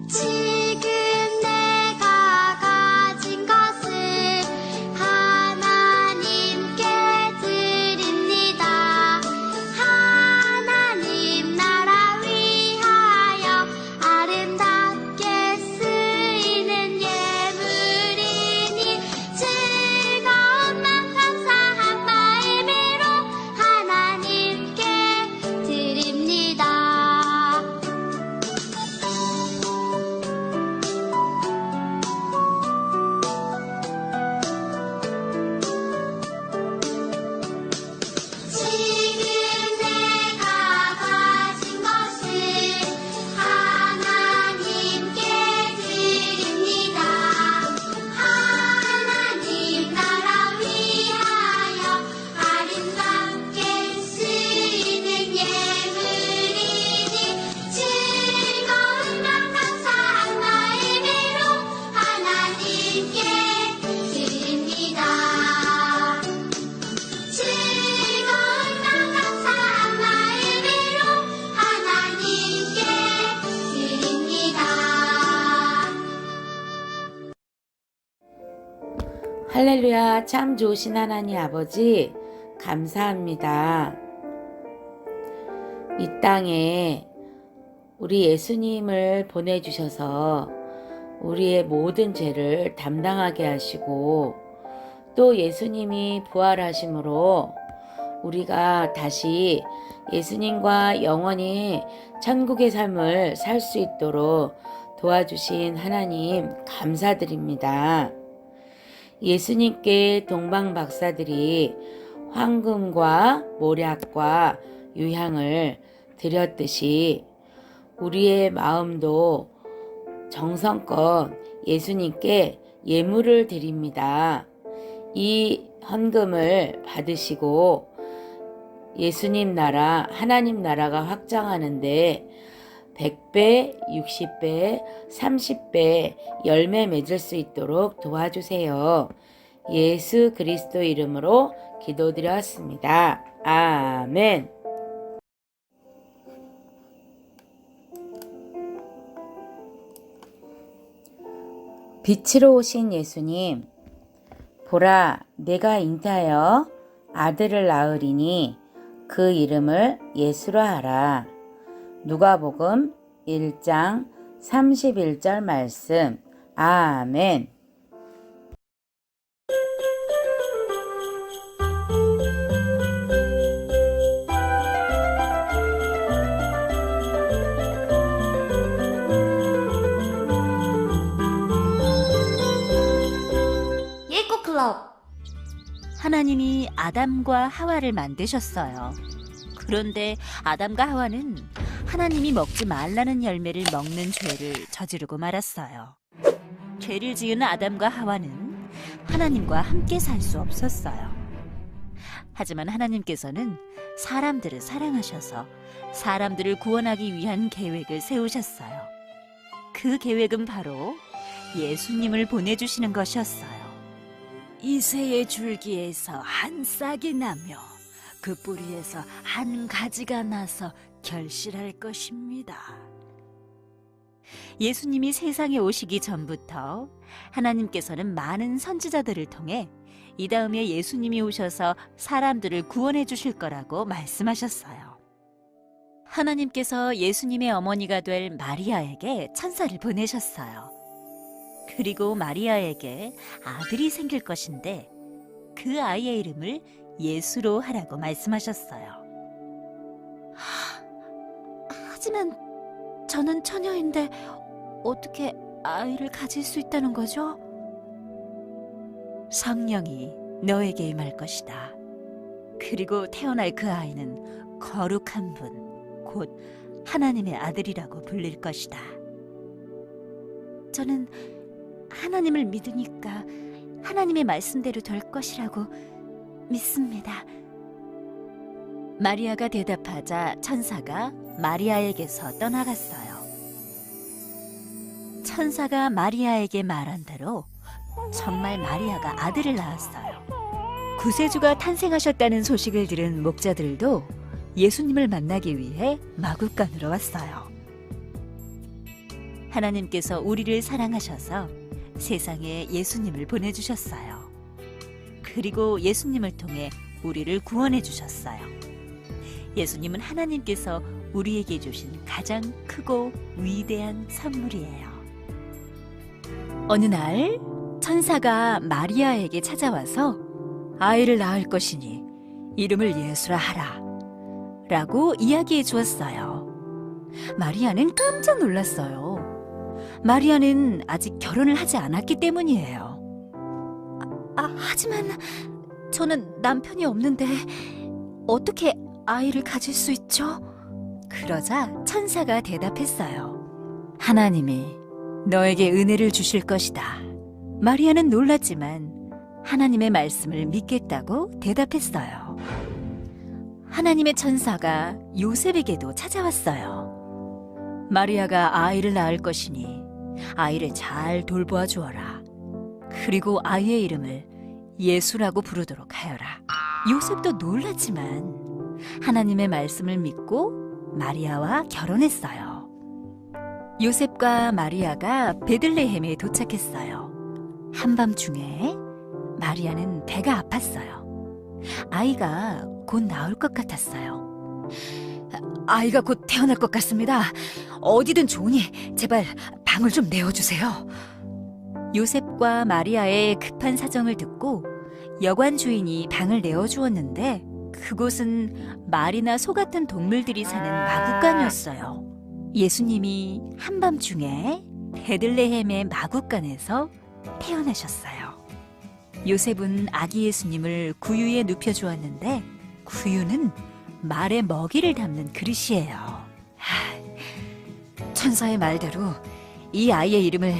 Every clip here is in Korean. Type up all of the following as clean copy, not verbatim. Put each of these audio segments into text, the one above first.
지금 내가 가진 것을 하나님께 드립니다. 하나님 나라 위하여 아름답게 쓰이는 예물이니 즐거운 맘 감사한 마음으로 하나님께 드립니다. 지금 내가 가진 것을 하나님께 드립니다. 하나님 나라 위하여 아름답게 쓰이는 예물이니 즐거운 맘 감사한 마음으로 하나님께 드립니다. 즐거운 맘 감사한 마음으로 하나님께 드립니다. 할렐루야. 참 좋으신 하나님 아버지 감사합니다. 이 땅에 우리 예수님을 보내주셔서 우리의 모든 죄를 담당하게 하시고 또 예수님이 부활하심으로 우리가 다시 예수님과 영원히 천국의 삶을 살 수 있도록 도와주신 하나님 감사드립니다. 예수님께 동방 박사들이 황금과 모략과 유향을 드렸듯이 우리의 마음도 정성껏 예수님께 예물을 드립니다. 이 헌금을 받으시고 예수님 나라, 하나님 나라가 확장하는데 100배, 60배, 30배 열매 맺을 수 있도록 도와주세요. 예수 그리스도 이름으로 기도드렸습니다. 아멘. 빛으로 오신 예수님, 보라, 내가 잉타하여 아들을 낳으리니 그 이름을 예수라 하라. 누가복음 1장 31절 말씀. 아멘. 예고 클럽. 하나님이 아담과 하와를 만드셨어요. 그런데 아담과 하와는 하나님이 먹지 말라는 열매를 먹는 죄를 저지르고 말았어요. 죄를 지은 아담과 하와는 하나님과 함께 살 수 없었어요. 하지만 하나님께서는 사람들을 사랑하셔서 사람들을 구원하기 위한 계획을 세우셨어요. 그 계획은 바로 예수님을 보내주시는 것이었어요. 이새의 줄기에서 한 싹이 나며 그 뿌리에서 한 가지가 나서 결실할 것입니다. 예수님이 세상에 오시기 전부터 하나님께서는 많은 선지자들을 통해 이 다음에 예수님이 오셔서 사람들을 구원해 주실 거라고 말씀하셨어요. 하나님께서 예수님의 어머니가 될 마리아에게 천사를 보내셨어요. 그리고 마리아에게 아들이 생길 것인데 그 아이의 이름을 예수로 하라고 말씀하셨어요. 하지만 저는 처녀인데 어떻게 아이를 가질 수 있다는 거죠? 성령이 너에게 임할 것이다. 그리고 태어날 그 아이는 거룩한 분, 곧 하나님의 아들이라고 불릴 것이다. 저는 하나님을 믿으니까 하나님의 말씀대로 될 것이라고 믿습니다. 마리아가 대답하자 천사가 마리아에게서 떠나갔어요. 천사가 마리아에게 말한 대로 정말 마리아가 아들을 낳았어요. 구세주가 탄생하셨다는 소식을 들은 목자들도 예수님을 만나기 위해 마구간으로 왔어요. 하나님께서 우리를 사랑하셔서 세상에 예수님을 보내주셨어요. 그리고 예수님을 통해 우리를 구원해 주셨어요. 예수님은 하나님께서 우리에게 주신 가장 크고 위대한 선물이에요. 어느 날 천사가 마리아에게 찾아와서 아이를 낳을 것이니 이름을 예수라 하라 라고 이야기해 주었어요. 마리아는 깜짝 놀랐어요. 마리아는 아직 결혼을 하지 않았기 때문이에요. 하지만 저는 남편이 없는데 어떻게 아이를 가질 수 있죠? 그러자 천사가 대답했어요. 하나님이 너에게 은혜를 주실 것이다. 마리아는 놀랐지만 하나님의 말씀을 믿겠다고 대답했어요. 하나님의 천사가 요셉에게도 찾아왔어요. 마리아가 아이를 낳을 것이니 아이를 잘 돌보아 주어라. 그리고 아이의 이름을 예수라고 부르도록 하여라. 요셉도 놀랐지만 하나님의 말씀을 믿고 마리아와 결혼했어요. 요셉과 마리아가 베들레헴에 도착했어요. 한밤중에 마리아는 배가 아팠어요. 아이가 곧 나올 것 같았어요. 아이가 곧 태어날 것 같습니다. 어디든 좋으니 제발 방을 좀 내어주세요. 요셉과 마리아의 급한 사정을 듣고 여관 주인이 방을 내어주었는데 그곳은 말이나 소 같은 동물들이 사는 마구간이었어요. 예수님이 한밤중에 베들레헴의 마구간에서 태어나셨어요. 요셉은 아기 예수님을 구유에 눕혀주었는데 구유는 말의 먹이를 담는 그릇이에요. 천사의 말대로 이 아이의 이름을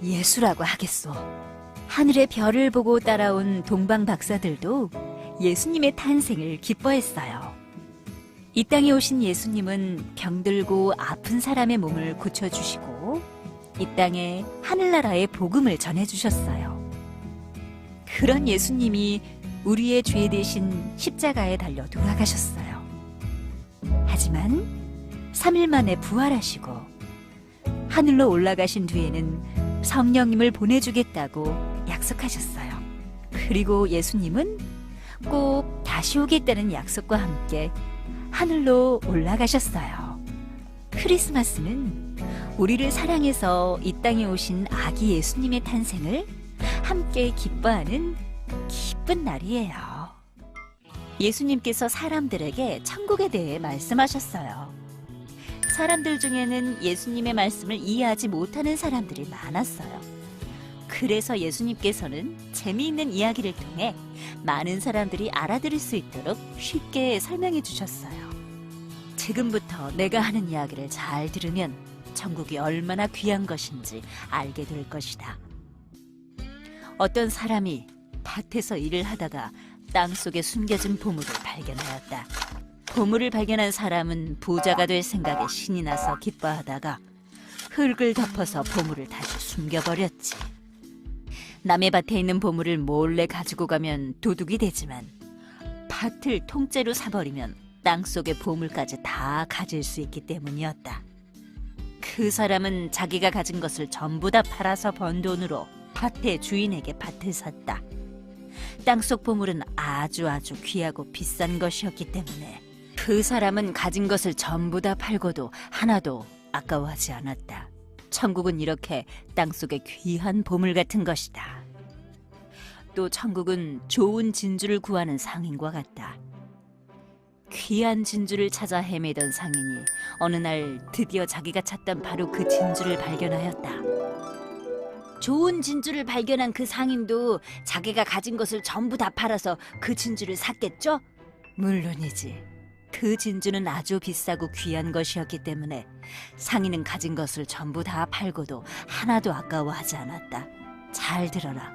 예수라고 하겠소. 하늘의 별을 보고 따라온 동방 박사들도 예수님의 탄생을 기뻐했어요. 이 땅에 오신 예수님은 병들고 아픈 사람의 몸을 고쳐주시고 이 땅에 하늘나라의 복음을 전해주셨어요. 그런 예수님이 우리의 죄 대신 십자가에 달려 돌아가셨어요. 하지만 3일 만에 부활하시고 하늘로 올라가신 뒤에는 성령님을 보내주겠다고 약속하셨어요. 그리고 예수님은 꼭 다시 오겠다는 약속과 함께 하늘로 올라가셨어요. 크리스마스는 우리를 사랑해서 이 땅에 오신 아기 예수님의 탄생을 함께 기뻐하는 기쁜 날이에요. 예수님께서 사람들에게 천국에 대해 말씀하셨어요. 사람들 중에는 예수님의 말씀을 이해하지 못하는 사람들이 많았어요. 그래서 예수님께서는 재미있는 이야기를 통해 많은 사람들이 알아들을 수 있도록 쉽게 설명해 주셨어요. 지금부터 내가 하는 이야기를 잘 들으면 천국이 얼마나 귀한 것인지 알게 될 것이다. 어떤 사람이 밭에서 일을 하다가 땅속에 숨겨진 보물을 발견하였다. 보물을 발견한 사람은 부자가 될 생각에 신이 나서 기뻐하다가 흙을 덮어서 보물을 다시 숨겨버렸지. 남의 밭에 있는 보물을 몰래 가지고 가면 도둑이 되지만 밭을 통째로 사버리면 땅속의 보물까지 다 가질 수 있기 때문이었다. 그 사람은 자기가 가진 것을 전부 다 팔아서 번 돈으로 밭의 주인에게 밭을 샀다. 땅속 보물은 아주 귀하고 비싼 것이었기 때문에 그 사람은 가진 것을 전부 다 팔고도 하나도 아까워하지 않았다. 천국은 이렇게 땅속의 귀한 보물 같은 것이다. 또 천국은 좋은 진주를 구하는 상인과 같다. 귀한 진주를 찾아 헤매던 상인이 어느 날 드디어 자기가 찾던 바로 그 진주를 발견하였다. 좋은 진주를 발견한 그 상인도 자기가 가진 것을 전부 다 팔아서 그 진주를 샀겠죠? 물론이지. 그 진주는 아주 비싸고 귀한 것이었기 때문에 상인은 가진 것을 전부 다 팔고도 하나도 아까워하지 않았다. 잘 들어라.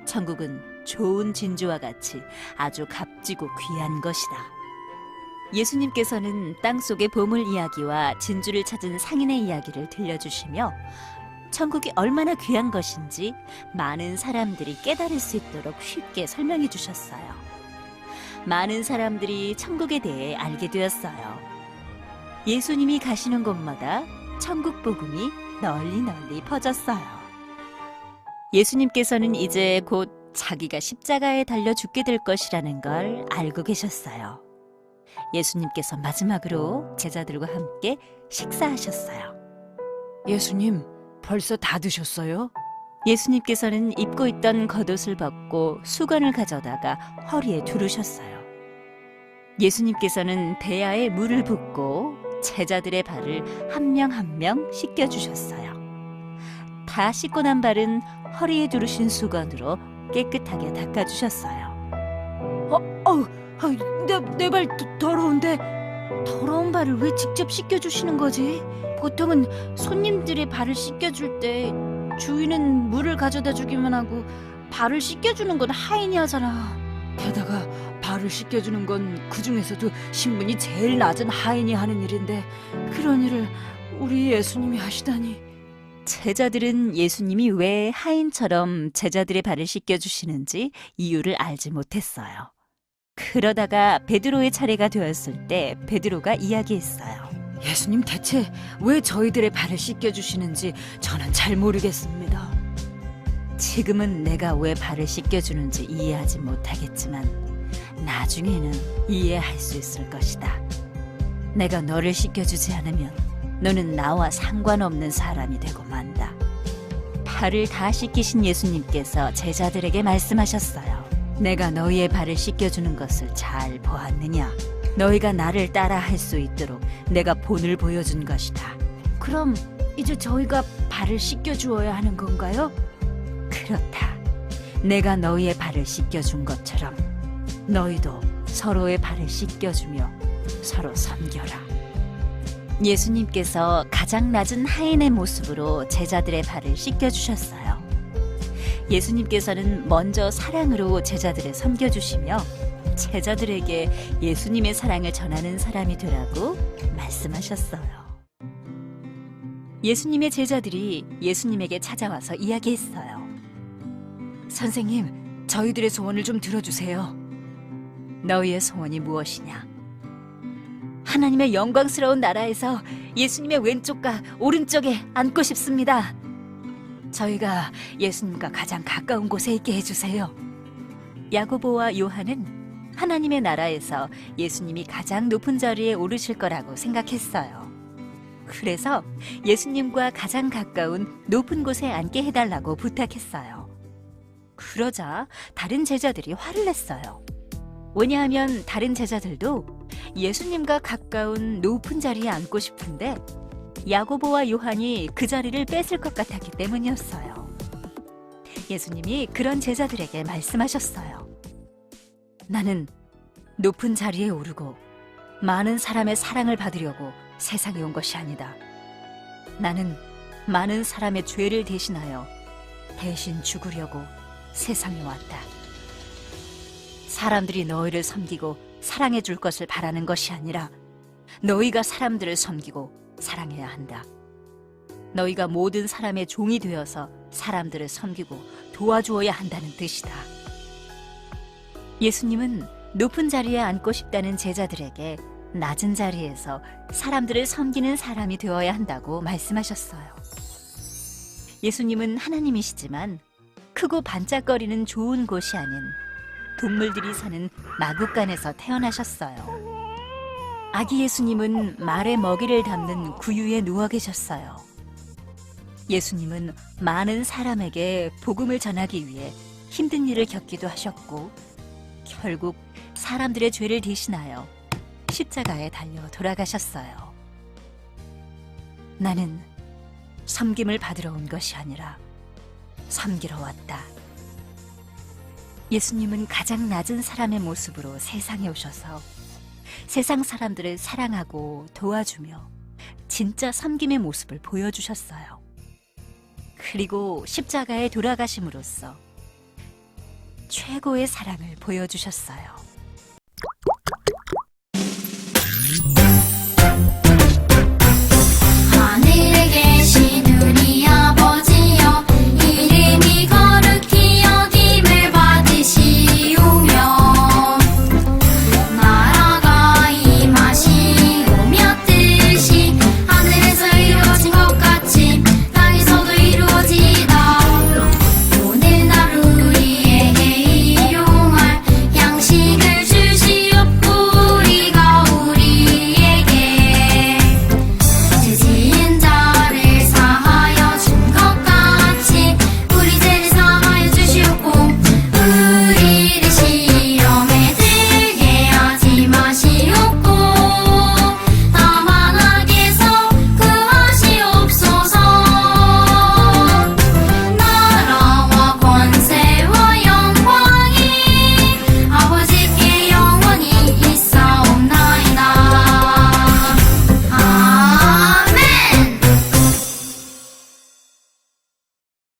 천국은 좋은 진주와 같이 아주 값지고 귀한 것이다. 예수님께서는 땅속의 보물 이야기와 진주를 찾은 상인의 이야기를 들려주시며 천국이 얼마나 귀한 것인지 많은 사람들이 깨달을 수 있도록 쉽게 설명해 주셨어요. 많은 사람들이 천국에 대해 알게 되었어요. 예수님이 가시는 곳마다 천국 복음이 널리 널리 퍼졌어요. 예수님께서는 이제 곧 자기가 십자가에 달려 죽게 될 것이라는 걸 알고 계셨어요. 예수님께서 마지막으로 제자들과 함께 식사하셨어요. 예수님, 벌써 다 드셨어요? 예수님께서는 입고 있던 겉옷을 벗고 수건을 가져다가 허리에 두르셨어요. 예수님께서는 배야에 물을 붓고 제자들의 발을 한 명 한 명 씻겨주셨어요. 다 씻고 난 발은 허리에 두르신 수건으로 깨끗하게 닦아주셨어요. 내 발 더러운데 더러운 발을 왜 직접 씻겨주시는 거지? 보통은 손님들의 발을 씻겨줄 때 주인은 물을 가져다 주기만 하고 발을 씻겨주는 건 하인이 하잖아. 게다가 발을 씻겨주는 건 그중에서도 신분이 제일 낮은 하인이 하는 일인데 그런 일을 우리 예수님이 하시다니. 제자들은 예수님이 왜 하인처럼 제자들의 발을 씻겨주시는지 이유를 알지 못했어요. 그러다가 베드로의 차례가 되었을 때 베드로가 이야기했어요. 예수님 대체 왜 저희들의 발을 씻겨주시는지 저는 잘 모르겠습니다. 지금은 내가 왜 발을 씻겨주는지 이해하지 못하겠지만 나중에는 이해할 수 있을 것이다. 내가 너를 씻겨주지 않으면 너는 나와 상관없는 사람이 되고 만다. 발을 다 씻기신 예수님께서 제자들에게 말씀하셨어요. 내가 너희의 발을 씻겨주는 것을 잘 보았느냐? 너희가 나를 따라 할 수 있도록 내가 본을 보여준 것이다. 그럼 이제 저희가 발을 씻겨주어야 하는 건가요? 그렇다. 내가 너희의 발을 씻겨준 것처럼 너희도 서로의 발을 씻겨주며 서로 섬겨라. 예수님께서 가장 낮은 하인의 모습으로 제자들의 발을 씻겨주셨어요. 예수님께서는 먼저 사랑으로 제자들을 섬겨주시며 제자들에게 예수님의 사랑을 전하는 사람이 되라고 말씀하셨어요. 예수님의 제자들이 예수님에게 찾아와서 이야기했어요. 선생님, 저희들의 소원을 좀 들어주세요. 너희의 소원이 무엇이냐? 하나님의 영광스러운 나라에서 예수님의 왼쪽과 오른쪽에 앉고 싶습니다. 저희가 예수님과 가장 가까운 곳에 있게 해주세요. 야고보와 요한은 하나님의 나라에서 예수님이 가장 높은 자리에 오르실 거라고 생각했어요. 그래서 예수님과 가장 가까운 높은 곳에 앉게 해달라고 부탁했어요. 그러자 다른 제자들이 화를 냈어요. 왜냐하면 다른 제자들도 예수님과 가까운 높은 자리에 앉고 싶은데 야고보와 요한이 그 자리를 뺏을 것 같았기 때문이었어요. 예수님이 그런 제자들에게 말씀하셨어요. 나는 높은 자리에 오르고 많은 사람의 사랑을 받으려고 세상에 온 것이 아니다. 나는 많은 사람의 죄를 대신하여 대신 죽으려고 세상에 왔다. 사람들이 너희를 섬기고 사랑해 줄 것을 바라는 것이 아니라 너희가 사람들을 섬기고 사랑해야 한다. 너희가 모든 사람의 종이 되어서 사람들을 섬기고 도와주어야 한다는 뜻이다. 예수님은 높은 자리에 앉고 싶다는 제자들에게 낮은 자리에서 사람들을 섬기는 사람이 되어야 한다고 말씀하셨어요. 예수님은 하나님이시지만 크고 반짝거리는 좋은 곳이 아닌 동물들이 사는 마구간에서 태어나셨어요. 아기 예수님은 말의 먹이를 담는 구유에 누워 계셨어요. 예수님은 많은 사람에게 복음을 전하기 위해 힘든 일을 겪기도 하셨고 결국 사람들의 죄를 대신하여 십자가에 달려 돌아가셨어요. 나는 섬김을 받으러 온 것이 아니라 섬기러 왔다. 예수님은 가장 낮은 사람의 모습으로 세상에 오셔서 세상 사람들을 사랑하고 도와주며 진짜 섬김의 모습을 보여주셨어요. 그리고 십자가에 돌아가심으로써 최고의 사랑을 보여주셨어요.